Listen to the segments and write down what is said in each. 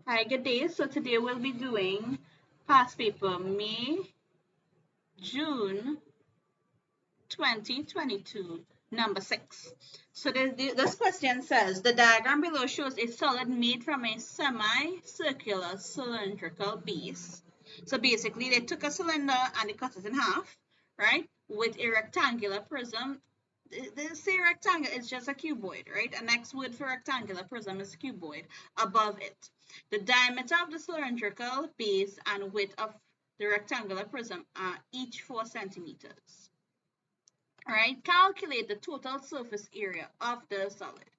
Hi, good day. So today we'll be doing past paper May, June 2022, number 6. So this question says, the diagram below shows a solid made from a semicircular cylindrical base. So basically they took a cylinder and they cut it in half, right, with a rectangular prism. They say rectangle is just a cuboid, right? A next word for rectangular prism is cuboid above it. The diameter of the cylindrical base and width of the rectangular prism are each 4 centimeters. All right, calculate the total surface area of the solid.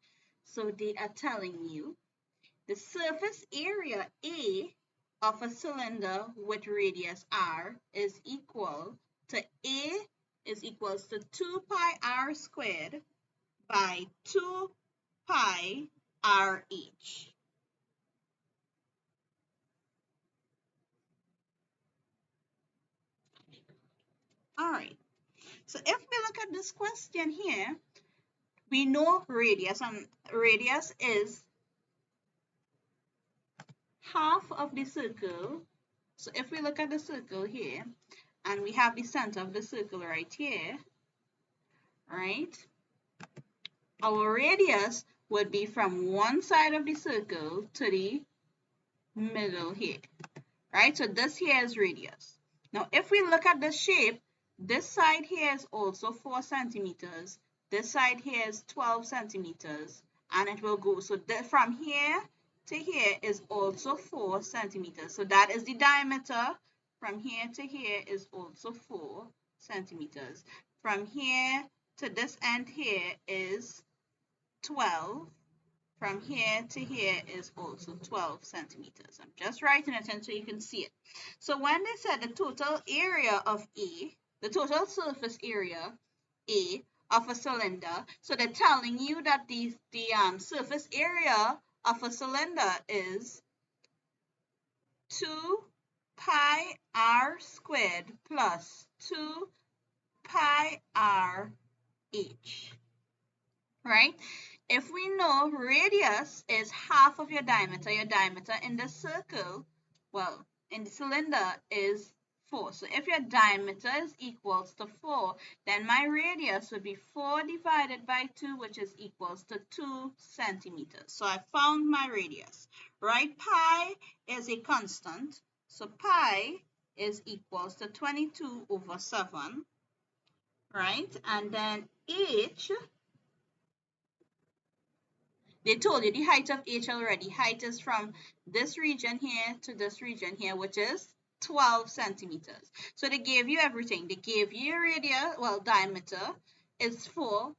So they are telling you the surface area A of a cylinder with radius R is equal to A is equals to 2 pi r squared by 2 pi RH. All right, so if we look at this question here, we know radius, and radius is half of the circle. So if we look at the circle here, and we have the center of the circle right here, right? Our radius would be from one side of the circle to the middle here, right? So this here is radius. Now, if we look at the shape, this side here is also 4 centimeters. This side here is 12 centimeters, and it will go. So from here to here is also 4 centimeters. So that is the diameter. From here to here is also 4 centimeters. From here to this end here is 12. From here to here is also 12 centimeters. I'm just writing it in so you can see it. So when they said the total area of A, the total surface area A of a cylinder, so they're telling you that the surface area of a cylinder is 2 pi r squared plus 2 pi r h. Right? If we know radius is half of your diameter in the circle, well, in the cylinder is 4. So if your diameter is equals to 4, then my radius would be 4 divided by 2, which is equals to 2 centimeters. So I found my radius, right? Pi is a constant, so pi is equals to 22 over 7, right? And then h, they told you the height of H already. Height is from this region here to this region here, which is 12 centimeters. So they gave you everything. They gave you your radius, well, diameter is 4.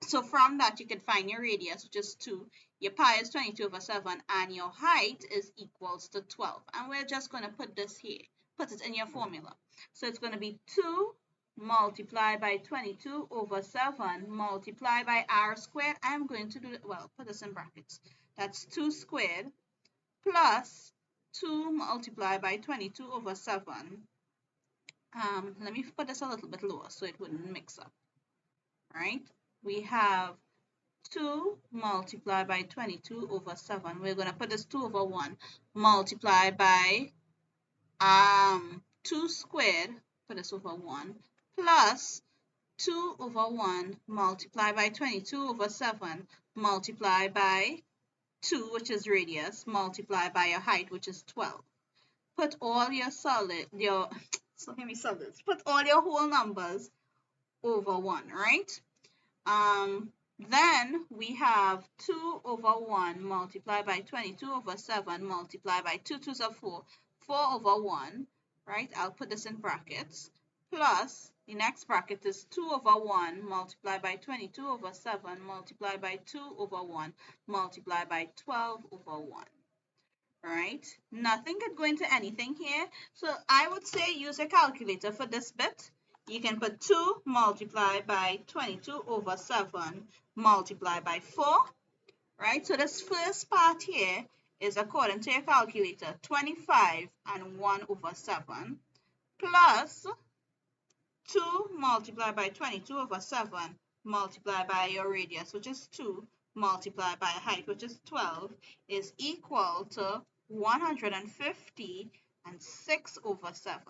So from that, you can find your radius, which is 2. Your pi is 22 over 7, and your height is equals to 12. And we're just going to put this here. Put it in your formula. So it's going to be 2 multiply by 22 over 7 multiply by r squared. I'm going to do it, well, put this in brackets. That's 2 squared plus 2 multiply by 22 over 7. Let me put this a little bit lower so it wouldn't mix up. All right, we have 2 multiplied by 22 over 7. We're going to put this 2 over 1 multiplied by 2 squared, put this over 1, plus 2 over 1 multiplied by 22 over 7 multiplied by 2, which is radius, multiplied by your height, which is 12. Put all your put all your whole numbers over 1, right? Then we have 2 over 1 multiplied by 22 over 7 multiplied by 2 2s are 4, 4 over 1, right? I'll put this in brackets, plus the next bracket is 2 over 1 multiplied by 22 over 7 multiplied by 2 over 1 multiplied by 12 over 1. All right, nothing could go into anything here. So I would say use a calculator for this bit. You can put 2 multiplied by 22 over 7 multiplied by 4, right? So this first part here is, according to your calculator, 25 and 1 over 7 plus 2 multiplied by 22 over 7 multiplied by your radius, which is 2, multiplied by height, which is 12, is equal to 150 and 6 over 7.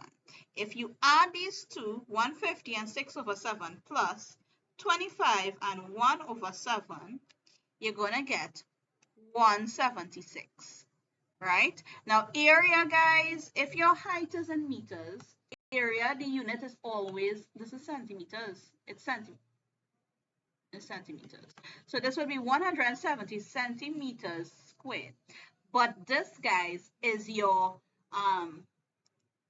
If you add these two, 150 and 6 over 7 plus 25 and 1 over 7, you're going to get 176. Right? Now, area, guys, if your height is in meters, area, the unit is always, this is centimeters. It's centimeters. So this would be 170 centimeters squared. But this, guys, is your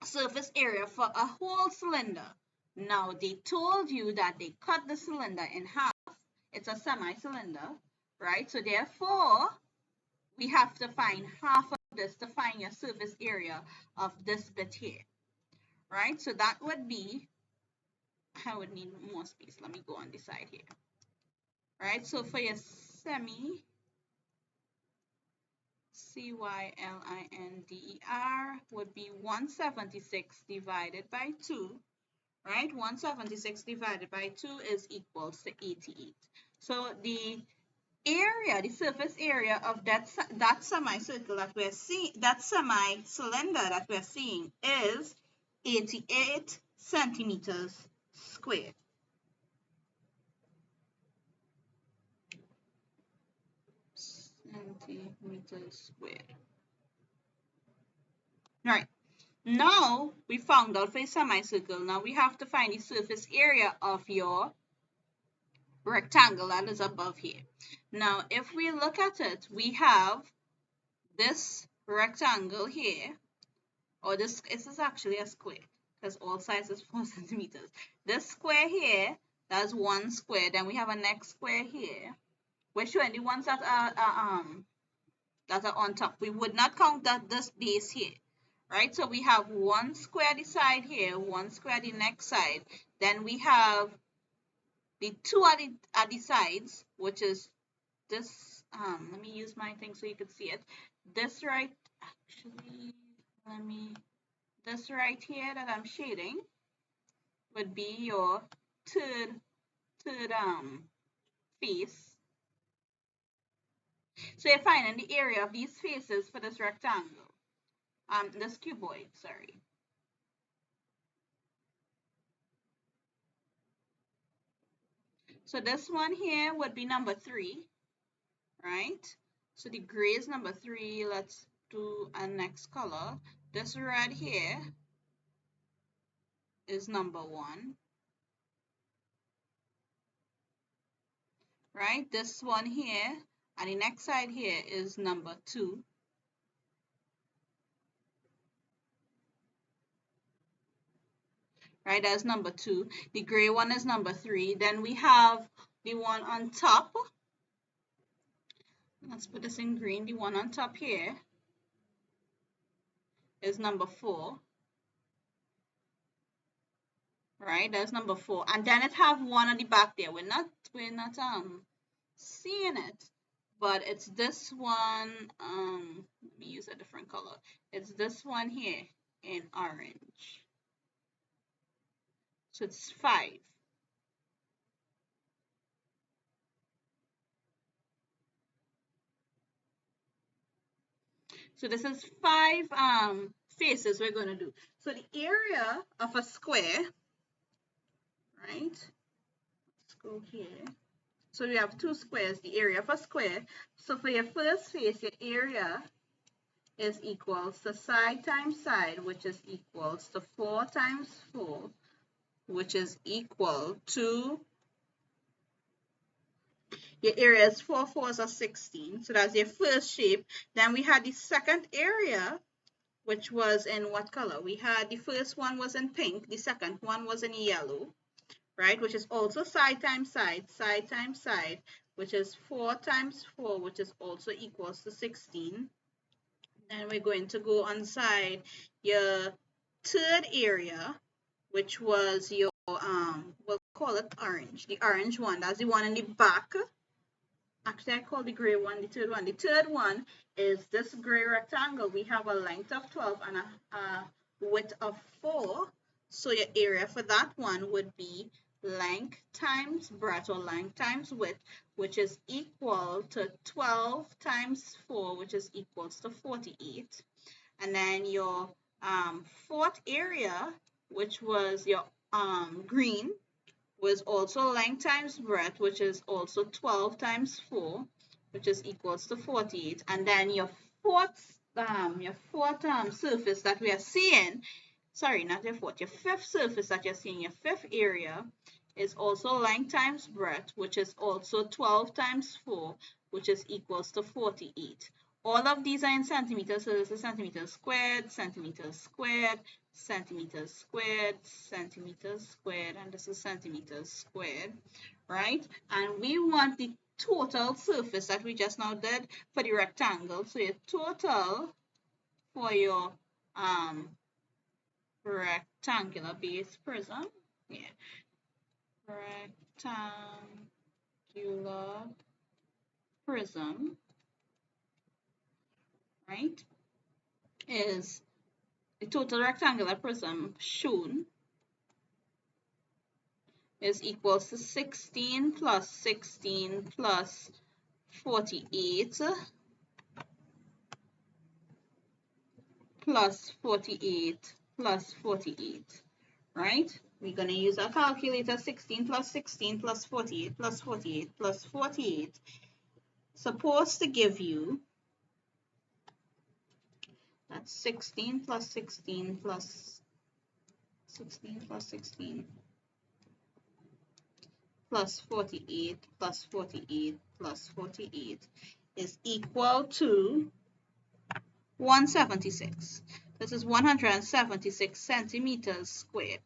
surface area for a whole cylinder. Now, they told you that they cut the cylinder in half. It's a semi-cylinder, right? So therefore, we have to find half of this to find your surface area of this bit here, right? So that would be, I would need more space. Let me go on this side here, right? So for your semi, cylinder would be 176 divided by 2, right? 176 divided by 2 is equals to 88. So the area, the surface area of that semicircle that we're seeing, that semi-cylinder that we're seeing is 88 centimeters squared. Centimeters squared. All right. Now we found out for a semicircle. Now we have to find the surface area of your rectangle that is above here. Now, if we look at it, we have this rectangle here, or this is actually a square because all sides is 4 centimeters. This square here, that's one square. Then we have a next square here. We're showing the ones that are on top. We would not count that this base here, right? So we have one square the side here, one square the next side. Then we have the two at the sides, which is this. Let me use my thing so you can see it. This right, actually, this right here that I'm shading would be your third face. So you're finding the area of these faces for this rectangle, this cuboid, sorry. So this one here would be number 3, right? So the gray is number 3. Let's do a next color. This red here is number 1. Right? This one here, and the next side here is number 2. Right? That's number 2. The gray one is number 3. Then we have the one on top. Let's put this in green. The one on top here is number 4. Right? That's number 4. And then it have one on the back there. We're not seeing it, but it's this one. Let me use a different color. It's this one here in orange. So it's 5. So this is 5 faces we're going to do. So the area of a square, right? Let's go here. So we have 2 squares, the area of a square. So for your first face, your area is equals to side times side, which is equals to 4 times 4, which is equal to, your area is 4 4s are 16. So that's your first shape. Then we had the second area, which was in what color? We had the first one was in pink, the second one was in yellow, right? Which is also side times side, side times side, which is 4 times 4, which is also equals to 16. Then we're going to go on side your third area, which was your, we'll call it orange. The orange one, that's the one in the back. Actually, I call the gray one the third one. The third one is this gray rectangle. We have a length of 12 and a width of 4. So your area for that one would be length times breadth, or length times width, which is equal to 12 times 4, which is equals to 48. And then your fourth area, which was your green, was also length times breadth, which is also 12 times 4, which is equals to 48. And then your fourth surface that we are seeing, sorry, not your fourth, your fifth surface that you're seeing, your fifth area, is also length times breadth, which is also 12 times 4, which is equals to 48. All of these are in centimeters, so this is centimeters squared, centimeters squared, centimeters squared, centimeters squared, and this is centimeters squared, right? And we want the total surface that we just now did for the rectangle. So your total for your rectangular base prism, yeah, rectangular prism, right, is the total rectangular prism shown is equals to 16 plus 16 plus 48 plus 48 plus 48, right? We're going to use our calculator. 16 plus 16 plus 48 plus 48 plus 48 supposed to give you, that's 16 plus 16 plus 16 plus 16 plus 48 plus 48 plus 48 is equal to 176. This is 176 centimeters squared,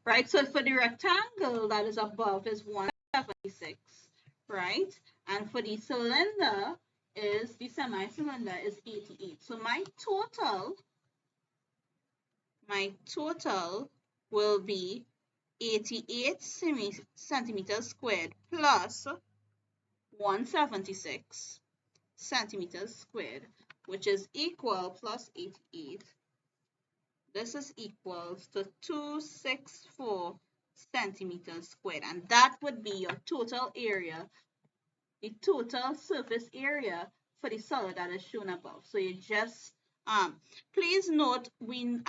right? So for the rectangle that is above is 176, right? And for the cylinder is, the semi-cylinder is 88. So my total will be 88 centimeters squared plus 176 centimeters squared, which is equal, plus 88. This is equals to 264 centimeters squared, and that would be your total area, the total surface area for the solid that is shown above. So you just please note,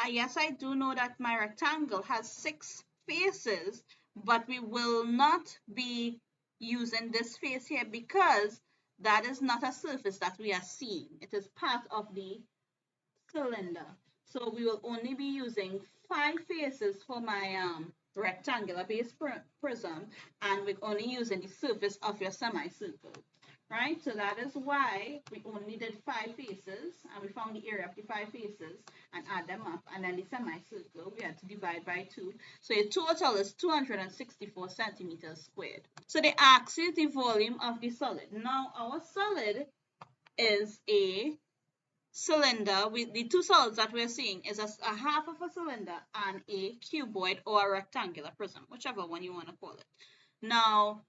yes, I do know that my rectangle has 6 faces, but we will not be using this face here because that is not a surface that we are seeing. It is part of the cylinder. So we will only be using 5 faces for my rectangular base prism, and we're only using the surface of your semicircle, right? So that is why we only did 5 faces, and we found the area of the 5 faces and add them up, and then the semicircle we had to divide by 2. So your total is 264 centimeters squared. So they ask you the volume of the solid. Now our solid is a cylinder. With the two solids that we're seeing is a half of a cylinder and a cuboid or a rectangular prism, whichever one you want to call it. Now,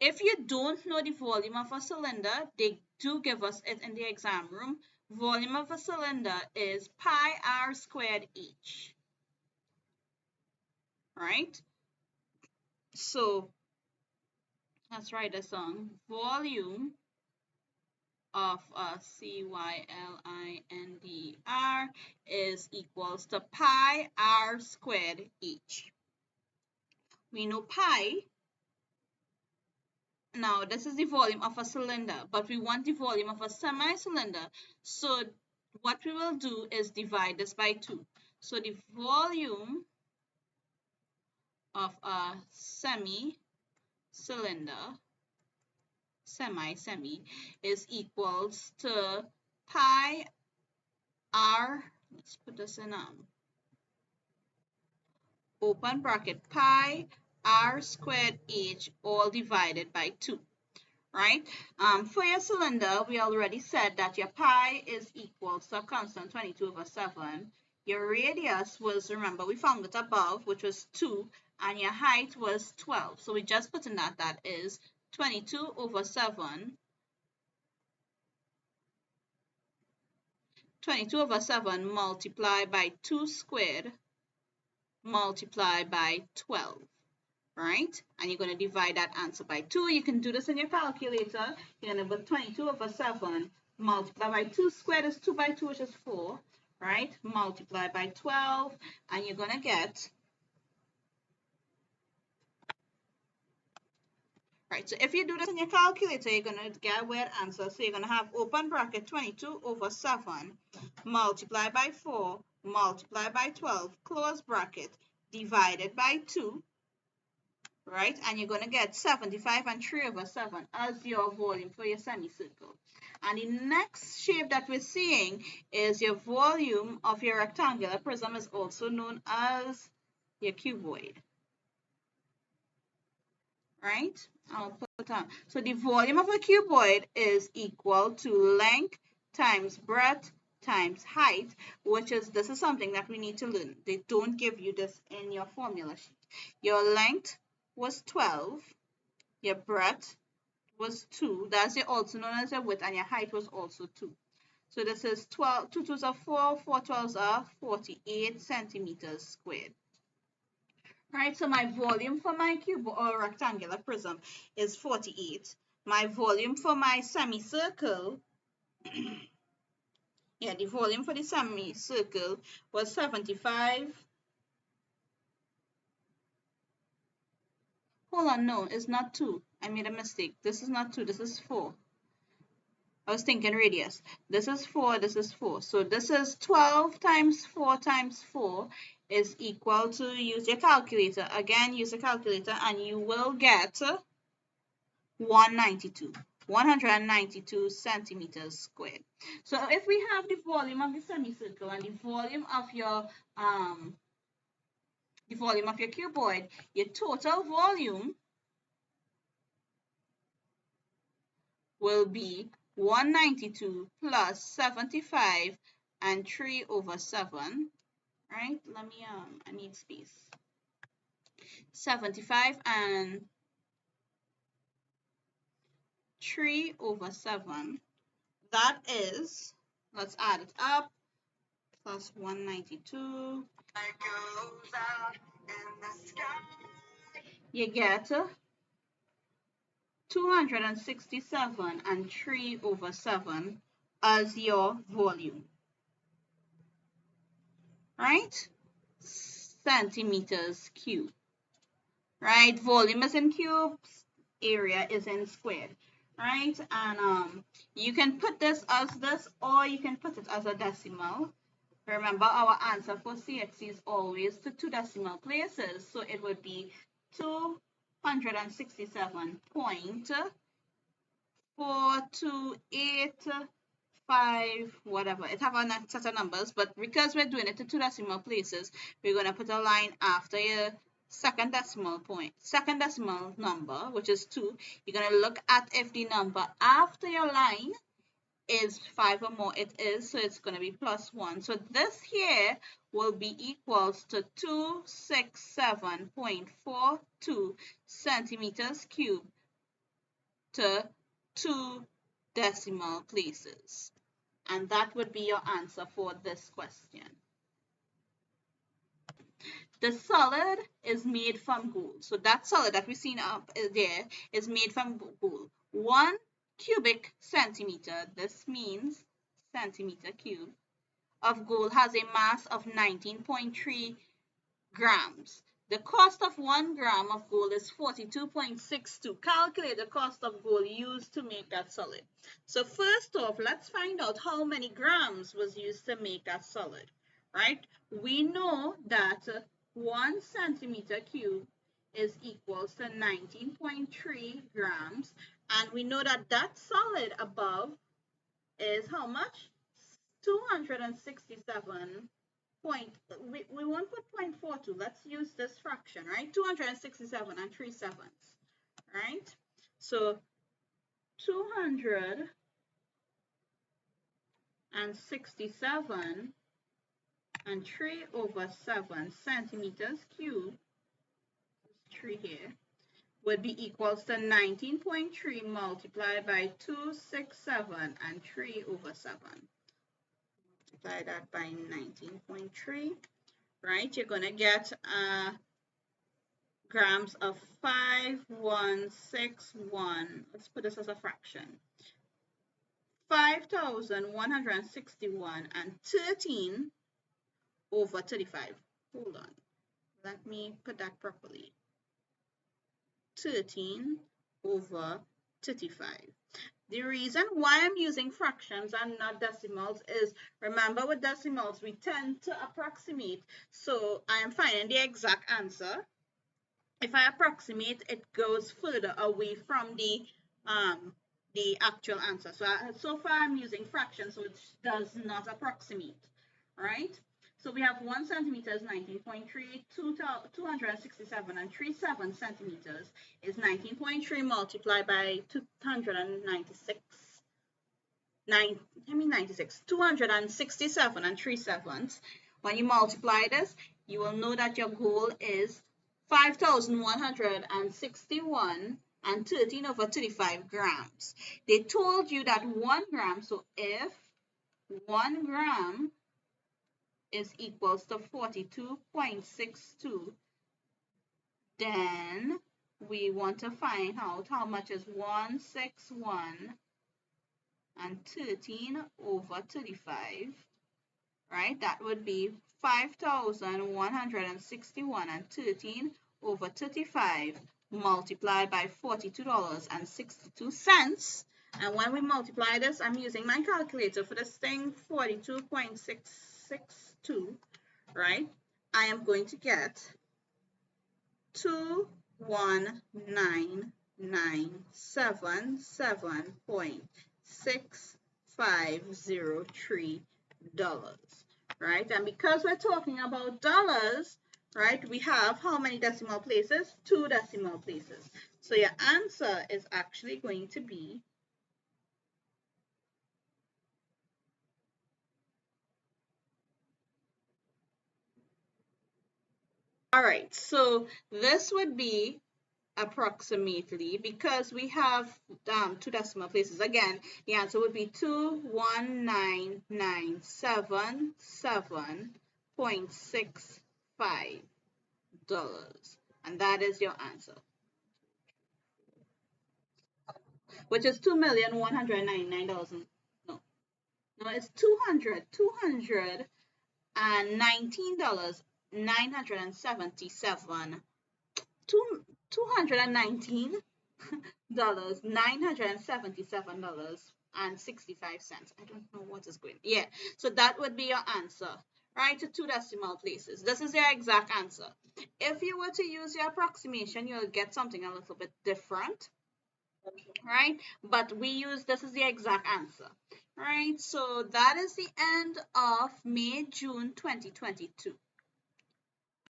if you don't know the volume of a cylinder, they do give us it in the exam room. Volume of a cylinder is pi r squared h, right? So let's write this on. Volume of a cylinder is equals to pi r squared h. We know pi. Now this is the volume of a cylinder, but we want the volume of a semi-cylinder. So what we will do is divide this by 2. So the volume of a semi-cylinder, semi is equals to pi r, let's put this in open bracket, pi r squared h all divided by 2, right? For your cylinder, we already said that your pi is equal to a constant 22/7. Your radius was, remember, we found it above, which was 2, and your height was 12. So we just put in that is 22/7. 22/7 multiplied by 2 squared multiplied by 12. right? And you're going to divide that answer by 2. You can do this in your calculator. You're going to put 22 over 7 multiply by 2 squared is 2 by 2, which is 4, right? Multiply by 12, and you're going to get, right? So if you do this in your calculator, you're going to get a weird answer. So you're going to have open bracket 22 over 7 multiply by 4 multiply by 12 close bracket divided by 2. Right, and you're going to get 75 and 3 over 7 as your volume for your semicircle. And the next shape that we're seeing is your volume of your rectangular prism, is also known as your cuboid. Right, I'll put on. So the volume of a cuboid is equal to length times breadth times height, which is, this is something that we need to learn. They don't give you this in your formula sheet. Your length was 12, your breadth was 2, that's also known as your width, and your height was also 2. So this is 12, 2 twos are 4, 4 twelves are 48 centimeters squared. Right, so my volume for my cube or rectangular prism is 48. My volume for my semicircle, yeah, the volume for the semicircle was 75. Hold on, no, it's not 2. I made a mistake. This is not 2, this is 4. I was thinking radius. This is 4, this is 4. So this is 12 times 4 times 4 is equal to, use your calculator. Again, use a calculator and you will get 192 centimeters squared. So if we have the volume of the semicircle and the volume of your cuboid, your total volume will be 192 plus 75 and 3 over 7, right? Let me, I need space. 75 and 3 over 7, that is, let's add it up, plus 192. You get 267 and 3 over 7 as your volume, right? Centimeters cubed, right? Volume is in cubes, area is in squared, right? And you can put this as this, or you can put it as a decimal. Remember, our answer for CSEC is always to 2 decimal places, so it would be 267.4285, whatever. It have a set of numbers, but because we're doing it to 2 decimal places, we're going to put a line after your second decimal number, which is 2. You're going to look at if the number after your line is 5 or more. It is, so it's going to be plus 1. So this here will be equals to 267.42 centimeters cubed to 2 decimal places. And that would be your answer for this question. The solid is made from gold. So that solid that we've seen up there is made from gold. 1 cubic centimeter, this means centimeter cube, of gold has a mass of 19.3 grams. The cost of 1 gram of gold is 42.62. Calculate the cost of gold used to make that solid. So first off, let's find out how many grams was used to make that solid, right? We know that 1 centimeter cube is equals to 19.3 grams, and we know that that solid above is how much? 267. We won't put 0.42. Let's use this fraction, right? 267 and 3 sevenths, right? So 267 and 3 over 7 centimeters cubed, 3 here, would be equals to 19.3 multiplied by 267 and 3 over 7. Multiply that by 19.3, right? You're going to get grams of 5161. Let's put this as a fraction. 5,161 and 13 over 35. Hold on. Let me put that properly. 13 over 35. The reason why I'm using fractions and not decimals is, remember with decimals, we tend to approximate. So I am finding the exact answer. If I approximate, it goes further away from the actual answer. So far I'm using fractions, so it does not approximate, right? So we have 1 centimeter is 19.3, 267 and 37 centimeters is 19.3 multiplied by 296. 267 and 3/7. When you multiply this, you will know that your goal is 5,161 and 13 over 35 grams. They told you that 1 gram, so if 1 gram is equals to 42.62, then we want to find out how much is 161 and 13 over 35, right? That would be 5,161 and 13 over 35 multiplied by $42.62. And when we multiply this, I'm using my calculator for this thing, 42.662, right? I am going to get 219,977.6503 dollars, right? And because we're talking about dollars, right, we have how many decimal places? 2 decimal places. So your answer is actually going to be all right. So this would be approximately, because we have 2 decimal places. Again, the answer would be 219,977.65 dollars, and that is your answer, which is $2,199,000. No, it's $219,977. $219,977.65. I don't know what is going. Yeah, so that would be your answer, right? To 2 decimal places. This is your exact answer. If you were to use your approximation, you'll get something a little bit different, right? But this is the exact answer, right? So that is the end of May-June 2022.